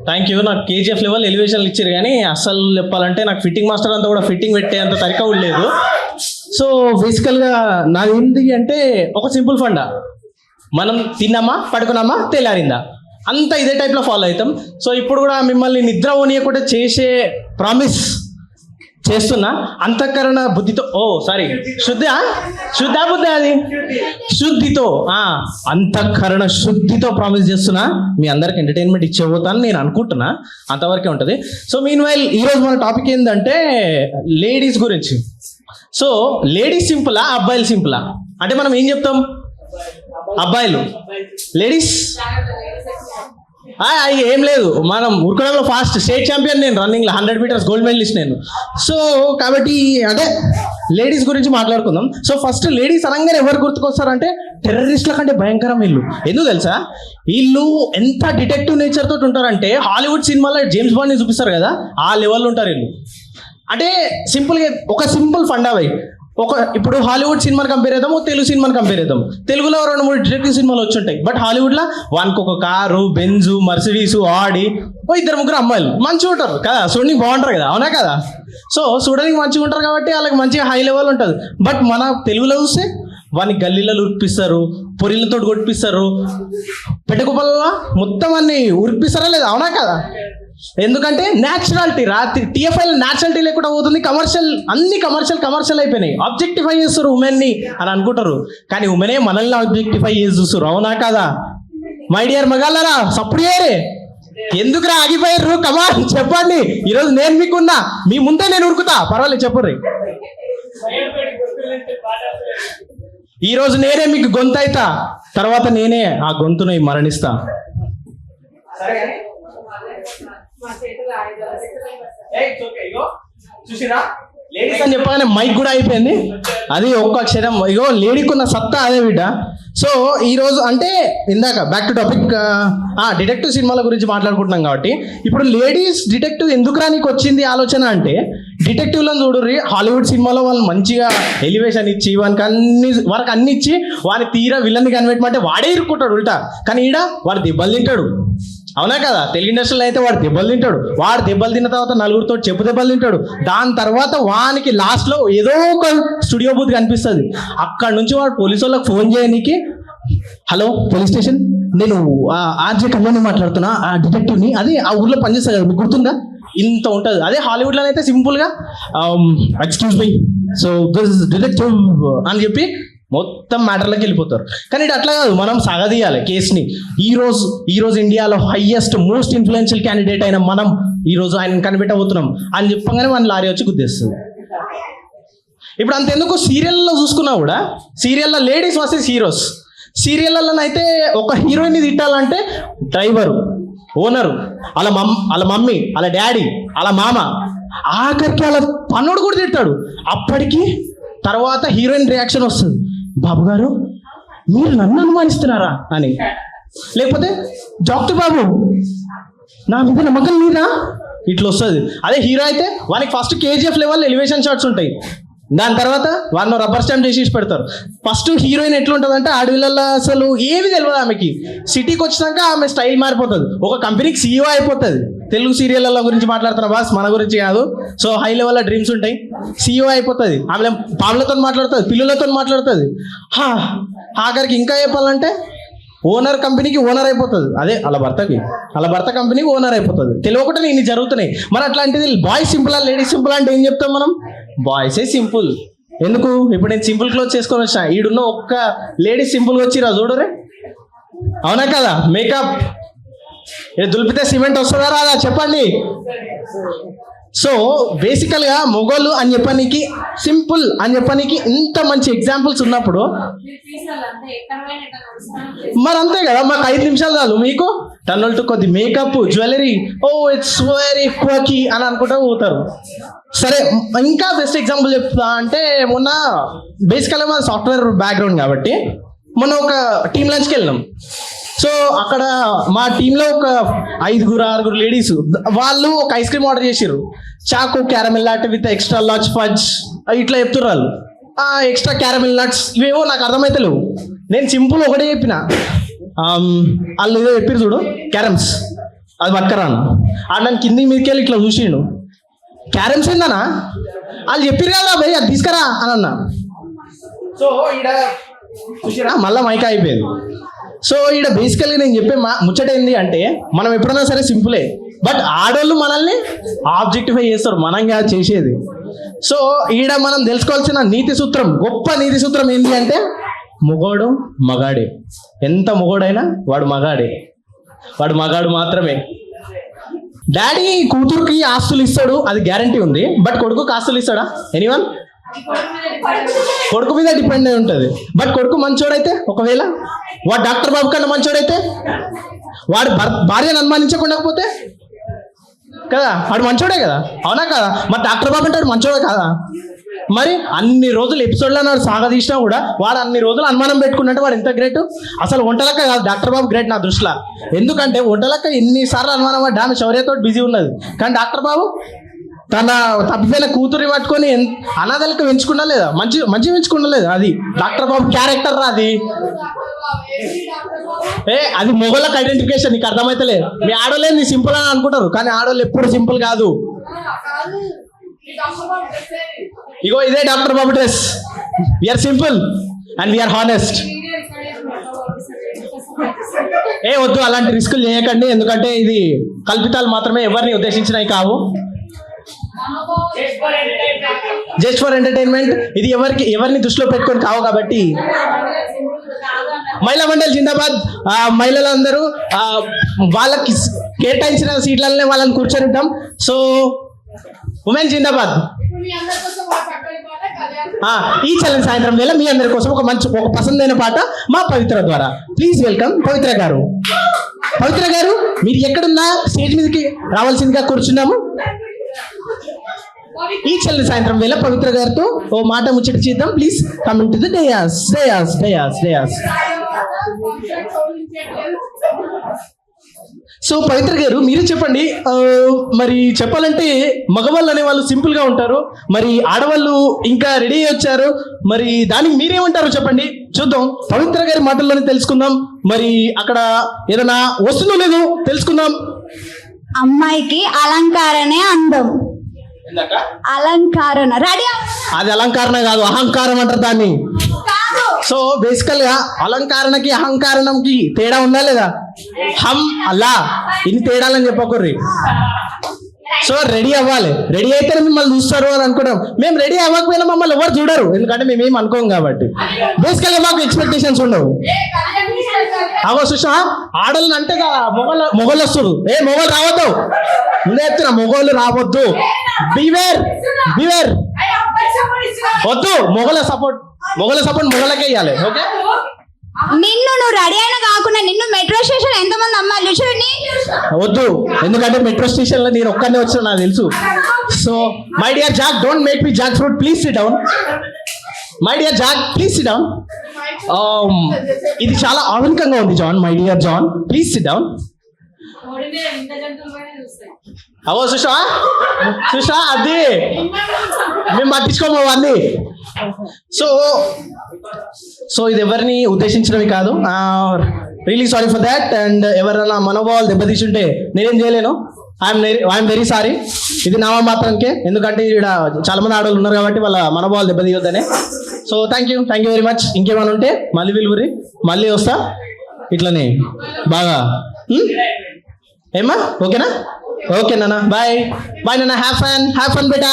Thank you. నాకు KGF level ఎలివేషన్లు ఇచ్చారు కానీ అస్సలు చెప్పాలంటే నాకు ఫిట్టింగ్ మాస్టర్ అంతా కూడా ఫిట్టింగ్ పెట్టే అంత తరిక కూడా లేదు. సో బేసికల్గా నాది ఏంటి అంటే ఒక సింపుల్ ఫండా, మనం తిన్నామా పడుకున్నామా తెల్లారిందా అంత ఇదే టైప్లో ఫాలో అవుతాం. సో ఇప్పుడు కూడా మిమ్మల్ని నిద్ర పోనీయకుండా చేసే ప్రామిస్ చేస్తున్నా అంతఃకరణ బుద్ధితో. శుద్ధ బుద్ధి అది శుద్ధితో అంతఃకరణ శుద్ధితో ప్రామిస్ చేస్తున్నా. మీ అందరికి ఎంటర్టైన్మెంట్ ఇచ్చేపోతాను నేను అనుకుంటున్నా, అంతవరకే ఉంటుంది. సో మీన్ వైల్ ఈరోజు మన టాపిక్ ఏంటంటే లేడీస్ గురించి. సో లేడీస్ సింపులా అబ్బాయిలు సింపులా అంటే మనం ఏం చెప్తాం? అబ్బాయిలు లేడీస్ ఏం లేదు, మనం ఉరకడంలో ఫాస్ట్ స్టేట్ ఛాంపియన్ నేను, రన్నింగ్లో 100 meters గోల్డ్ మెడలిస్ట్ నేను. సో కాబట్టి అంటే లేడీస్ గురించి మాట్లాడుకుందాం. సో ఫస్ట్ లేడీస్ అనగానే ఎవరు గుర్తుకొస్తారంటే టెర్రరిస్టుల కంటే భయంకరం వీళ్ళు. ఎందుకు తెలుసా? వీళ్ళు ఎంత డిటెక్టివ్ నేచర్ తోటి ఉంటారంటే హాలీవుడ్ సినిమాలో జేమ్స్ బాండ్ని చూపిస్తారు కదా, ఆ లెవెల్లో ఉంటారు వీళ్ళు. అంటే సింపుల్గా ఒక సింపుల్ ఫండా బై, ఇప్పుడు హాలీవుడ్ సినిమాని కంపేర్ చేద్దాము, తెలుగు సినిమాని కంపేర్ చేద్దాం. తెలుగులో 2-3 డిటెక్టివ్ సినిమాలు వచ్చి ఉంటాయి, బట్ హాలీవుడ్లో వానికి ఒక కారు, బెంజు, మర్సిడీసు, ఆడి, 2-3 అమ్మాయిలు మంచిగా ఉంటారు కదా, చూడడానికి బాగుంటారు కదా, అవునా కదా? సో చూడడానికి మంచిగా ఉంటారు కాబట్టి వాళ్ళకి మంచిగా హై లెవెల్ ఉంటుంది. బట్ మన తెలుగులో చూస్తే వాడిని గల్లీలలో ఉరిపిస్తారు, పొరిలతో కొట్టిపిస్తారు, పెట్టకుప్పల్లో మొత్తం అన్ని ఉరిపిస్తారా లేదా, అవునా కదా? ఎందుకంటే న్యాచురాలిటీ రాత్రి టీఎఫ్ఐలో న్యాచురాలిటీ లేకుండా పోతుంది. అన్ని కమర్షియల్ అయిపోయినాయి. ఆబ్జెక్టిఫై చేస్తారు ఉమెన్ని అని అనుకుంటారు, కానీ ఉమెనే మనల్ని ఆబ్జెక్టిఫై చేసి చూస్తారు, అవునా కదా? మై డియర్ మగాళ్ళరా సప్పుడు చేయరే, ఎందుకురా ఆగిపోయారు? కమాన్ చెప్పండి. ఈరోజు నేను మీకున్నా, మీ ముందే నేను ఉరుకుతా, పర్వాలేదు చెప్పుర్రి. ఈరోజు నేనే మీకు గొంతు అయితా, తర్వాత నేనే ఆ గొంతుని మరణిస్తా. చూసిరా లేడీస్ అని చెప్పగానే మైక్ కూడా అయిపోయింది, అది ఒక్క అక్షరం. ఇగో లేడీకి ఉన్న సత్తా అదే బిడ్డ. సో ఈరోజు అంటే ఇందాక బ్యాక్ టు టాపిక్, డిటెక్టివ్ సినిమాల గురించి మాట్లాడుకుంటున్నాం కాబట్టి ఇప్పుడు లేడీస్ డిటెక్టివ్ ఎందుకు రానికి వచ్చింది ఆలోచన అంటే, డిటెక్టివ్లను చూడుర్రి, హాలీవుడ్ సినిమాలో వాళ్ళు మంచిగా ఎలివేషన్ ఇచ్చి వారికి అన్ని ఇచ్చి వాని తీరా విలన్ని కనిపెట్టమంటే వాడే ఇరుక్కుంటాడు ఉల్టా, కానీ ఈడ వాడు దెబ్బలు తింటాడు, అవునా కదా? తెలుగు ఇండస్ట్రీలో అయితే వాడు దెబ్బలు తింటాడు, వాడు దెబ్బలు తిన్న తర్వాత నలుగురితో చెప్పు దెబ్బలు తింటాడు, దాని తర్వాత వానికి లాస్ట్లో ఏదో ఒక స్టూడియో బూత్ కనిపిస్తుంది, అక్కడ నుంచి వాడు పోలీసు వాళ్ళకి ఫోన్ చేయడానికి, హలో పోలీస్ స్టేషన్, నేను ఆర్జే కళ్యాణ్ మాట్లాడుతున్నా, ఆ డిటెక్టివ్ని, అది ఆ ఊర్లో పనిచేస్తుంది కదా, మీకు గుర్తుందా? ఇంత ఉంటుంది. అదే హాలీవుడ్లో అయితే సింపుల్గా excuse me, so this detective అని చెప్పి మొత్తం మ్యాటర్లోకి వెళ్ళిపోతారు. కానీ ఇది అట్లా కాదు, మనం సాగదీయాలి కేసుని. ఈరోజు ఇండియాలో హైయెస్ట్ మోస్ట్ ఇన్ఫ్లుయెన్షియల్ క్యాండిడేట్ అయిన మనం ఈరోజు ఆయన కనిపెట్టబోతున్నాం అని చెప్పగానే మన లారీ వచ్చి గుద్దేస్తుంది. ఇప్పుడు అంతెందుకు సీరియల్లో చూసుకున్నా కూడా, సీరియల్లో లేడీస్ వర్సెస్ హీరోస్. సీరియల్లో అయితే ఒక హీరోయిన్ని తిట్టాలంటే డ్రైవరు, ఓనరు, వాళ్ళ మమ్మీ, వాళ్ళ డాడీ, వాళ్ళ మామ, ఆఖరికి వాళ్ళ పన్నుడు కూడా తిట్టాడు. అప్పటికి తర్వాత హీరోయిన్ రియాక్షన్ వస్తుంది, బాబు గారు మీరు నన్ను అనుమానిస్తున్నారా అని, లేకపోతే డాక్టర్ బాబు నా మీద నమ్మకం లేదా, ఇట్లా వస్తుంది. అదే హీరో అయితే వానికి first KGF level elevation shots ఉంటాయి, దాని తర్వాత వాళ్ళు రబ్బర్ స్టాంప్ చేసి పెడతారు. ఫస్ట్ హీరోయిన్ ఎట్లుంటుందంటే అడవిలలో అసలు ఏమి తెలియదు ఆమెకి, సిటీకి వచ్చినాక ఆమె స్టైల్ మారిపోతుంది, ఒక కంపెనీకి సీఈఓ అయిపోతుంది. తెలుగు సీరియళ్ళ గురించి మాట్లాడుతున్నా బాస్, మన గురించి కాదు. సో హై లెవెల్లో డ్రీమ్స్ ఉంటాయి, సీఈఓ అయిపోతుంది. ఆమె పాములతో మాట్లాడుతుంది, పిల్లులతో మాట్లాడుతుంది, ఆఖరికి ఇంకా చెప్పాలంటే ఓనర్ కంపెనీకి ఓనర్ అయిపోతుంది. అదే వాళ్ళ భర్త కంపెనీకి ఓనర్ అయిపోతుంది. తెలియకుండా ఇన్ని జరుగుతున్నాయి. మరి అట్లాంటిది బాయ్స్ సింపుల్ లేడీస్ సింపుల్ అంటే ఏం చెప్తాం మనం? బాయ్సే సింపుల్. ఎందుకు? ఇప్పుడు నేను సింపుల్ క్లోత్ చేసుకొని వచ్చిన, ఈడున్న ఒక్క లేడీస్ సింపుల్గా వచ్చిరా చూడరే, అవునా కదా? మేకప్ దులిపితే సిమెంట్ వస్తుందా రాదా చెప్పండి. సో బేసికల్గా మొగోళ్ళు అని చెప్పడానికి, సింపుల్ అని చెప్పడానికి ఇంత మంచి ఎగ్జాంపుల్స్ ఉన్నప్పుడు మరి అంతే కదా, మాకు 5 నిమిషాలు చాలు, మీకు టన్నులతో కొద్ది మేకప్, జ్యువెలరీ, ఇట్స్ వెరీ క్వాకీ అని అనుకుంటూ పోతారు. సరే, ఇంకా బెస్ట్ ఎగ్జాంపుల్ చెప్తా అంటే, మొన్న బేసికల్గా మా సాఫ్ట్వేర్ బ్యాక్గ్రౌండ్ కాబట్టి మొన్న ఒక టీమ్ లంచ్కి వెళ్ళినాం. సో అక్కడ మా టీంలో ఒక 5-6 లేడీస్, వాళ్ళు ఒక ఐస్ క్రీమ్ ఆర్డర్ చేసారు, choco caramel latte with extra large fudge ఇట్లా చెప్తున్నారు వాళ్ళు. ఎక్స్ట్రా క్యారమెల్ నట్స్ ఇవేవో నాకు అర్థమైతే లేవు. నేను సింపుల్ ఒకటే చెప్పిన, వాళ్ళు ఏదో చెప్పారు చూడు క్యారమ్స్, అది పక్కరాను. ఆడు నన్ను కింది మీదకి వెళ్ళి ఇట్లా చూసిండు, క్యారమ్స్ ఏందనా వాళ్ళు చెప్పారు కదా భయ్ అది తీసుకురా అని అన్నా. సో ఈడ చూసిరా మళ్ళీ మైక్ అయిపోయింది. సో ఈడ బేసికల్గా నేను చెప్పే ముచ్చట ఏంది అంటే, మనం ఎప్పుడైనా సరే సింపులే, బట్ ఆడోళ్ళు మనల్ని ఆబ్జెక్టిఫై చేస్తారు, మనం కాదు చేసేది. సో ఈడ మనం తెలుసుకోవాల్సిన నీతి సూత్రం, గొప్ప నీతి సూత్రం ఏంటి అంటే, మొగోడు మగాడే, ఎంత మొగోడైనా వాడు మగాడే, వాడు మగాడు మాత్రమే. డాడీ కూతురుకి ఆస్తులు ఇస్తాడు, అది గ్యారంటీ ఉంది, బట్ కొడుకుకి ఆస్తులు ఇస్తాడా ఎనీవన్? కొడుకు మీద డిపెండ్ అయి ఉంటుంది. బట్ కొడుకు మంచోడైతే, ఒకవేళ వాడు డాక్టర్ బాబు కన్నా మంచోడైతే, వాడు భార్యను అనుమానించకుండాకపోతే కదా వాడు మంచోడే కదా, అవునా కదా? మరి డాక్టర్ బాబు అంటే వాడు మంచోడే కదా? మరి అన్ని రోజులు ఎపిసోడ్లో వాడు సాగదీసినా కూడా వాడు అన్ని రోజులు అనుమానం పెట్టుకున్నట్టు వాడు ఎంత గ్రేట్. అసలు వంటలక్క కాదు డాక్టర్ బాబు గ్రేట్ నా దృష్టిలో. ఎందుకంటే వంటలక్క ఎన్నిసార్లు అనుమానం పడ్డా ఆమె శౌర్యతో బిజీ ఉన్నది, కానీ డాక్టర్ బాబు తన తప్పిపోయిన కూతురి పట్టుకొని అనాథలకు పెంచుకున్నా లేదా, మంచి పెంచుకున్నా లేదా, అది డాక్టర్ బాబు క్యారెక్టర్ రా అది. అది మొగోళ్ళకి ఐడెంటిఫికేషన్, నీకు అర్థమైతలే. మీ ఆడోళ్ళే నీ సింపుల్ అని అనుకుంటారు, కానీ ఆడోళ్ళు ఎప్పుడు సింపుల్ కాదు. ఇగో ఇదే డాక్టర్ బాబు dress, we are simple and we are honest. వద్దు అలాంటి రిస్కులు చేయకండి, ఎందుకంటే ఇది కల్పితాలు మాత్రమే, ఎవరిని ఉద్దేశించినవి కావు. జస్ట్ ఫర్ ఎంటర్టైన్మెంట్, ఇది ఎవరిని దృష్టిలో పెట్టుకొని కావు. కాబట్టి మహిళా మండలి జిందాబాద్. మహిళలందరూ వాళ్ళకి కేటాయించిన సీట్లనే వాళ్ళని కూర్చొనిద్దాం. సో ఉమెన్ జిందాబాద్. ఈ చల్లని సాయంత్రం వేళ మీ అందరి కోసం ఒక పసందైన పాట మా పవిత్ర ద్వారా. ప్లీజ్ వెల్కమ్ పవిత్ర గారు. పవిత్ర గారు మీరు ఎక్కడున్నా స్టేజ్ మీదకి రావాల్సిందిగా కూర్చున్నాము. ఈ చల్లని సాయంత్రం వేళ పవిత్ర గారితో ఓ మాట ముచ్చట చేద్దాం. Please coming to the dais. So Pavitra garu మీరు చెప్పండి, మరి చెప్పాలంటే మగవాళ్ళు అనే వాళ్ళు సింపుల్ గా ఉంటారు, మరి ఆడవాళ్ళు ఇంకా రెడీ అయ్యి వచ్చారు, మరి దానికి మీరేమంటారు చెప్పండి, చూద్దాం. పవిత్ర గారి మాటల్లోనే తెలుసుకుందాం. మరి అక్కడ ఏదైనా వస్తుందో లేదో తెలుసుకుందాం. అమ్మాయికి అలంకారనే అందం. అలంకారణ రెడీ, అది అలంకారణ కాదు, అహంకారం అంటారు దాన్ని. సో బేసికల్ గా అలంకారణకి అహంకారణంకి తేడా ఉందా లేదా? హమ్ అలా ఇన్ని తేడాలని చెప్పకూర్రి. సో రెడీ అవ్వాలి, రెడీ అయితేనే మిమ్మల్ని చూస్తారు అని అనుకుంటాం. మేము రెడీ అవ్వకపోయినా మమ్మల్ని ఎవరు చూడరు, ఎందుకంటే మేమేం అనుకోం కాబట్టి. బేసికల్ గా మాకు ఎక్స్పెక్టేషన్స్ ఉండవు. అవో సుషా ఆడలను అంటే మొగలు వస్తుడు, మొగలు రావద్దు, ముందే చెప్తున్నా మొగోళ్ళు రావద్దు. బివేర్ వద్దు, మొగల సపోర్ట్ మొగలకే ఇవ్వాలి. ఓకే, నిన్ను నువ్వు రెడీ అయినా కాకుండా నిన్ను మెట్రో స్టేషన్ ఎంతమంది అమ్మాయిలు చూడండి వద్దు, ఎందుకంటే మెట్రో స్టేషన్ లో నేను ఒక్కనే వచ్చిన నాకు తెలుసు. So my dear Jack, don't make me jackfruit, please sit down. My dear Jack, please sit down. ఇది చాలా ఆధునికంగా ఉంది John, my dear John, please sit down. అవో సుషా అది మేము పట్టించుకోము అవన్నీ. సో ఇది ఎవరిని ఉద్దేశించినవి కాదు, really sorry for that. And ఎవరైనా మనోభావాలు దెబ్బతీసుంటే నేనేం చేయలేను, ఐఎమ్ వెరీ సారీ. ఇది నామా మాత్రానికే, ఎందుకంటే ఇక్కడ చాలా మంది ఆడవాళ్ళు ఉన్నారు కాబట్టి వాళ్ళ మనోభావాలు దెబ్బతీయొద్దనే. So thank you very much. ఇంకేమైనా ఉంటే మళ్ళీ విలువరి మళ్ళీ వస్తా ఇట్లనే బాగా. ఏమ్మా ఓకేనా? ఓకే నాన్న, బాయ్ నాన్న, హ్యావ్ ఫన్ బేటా.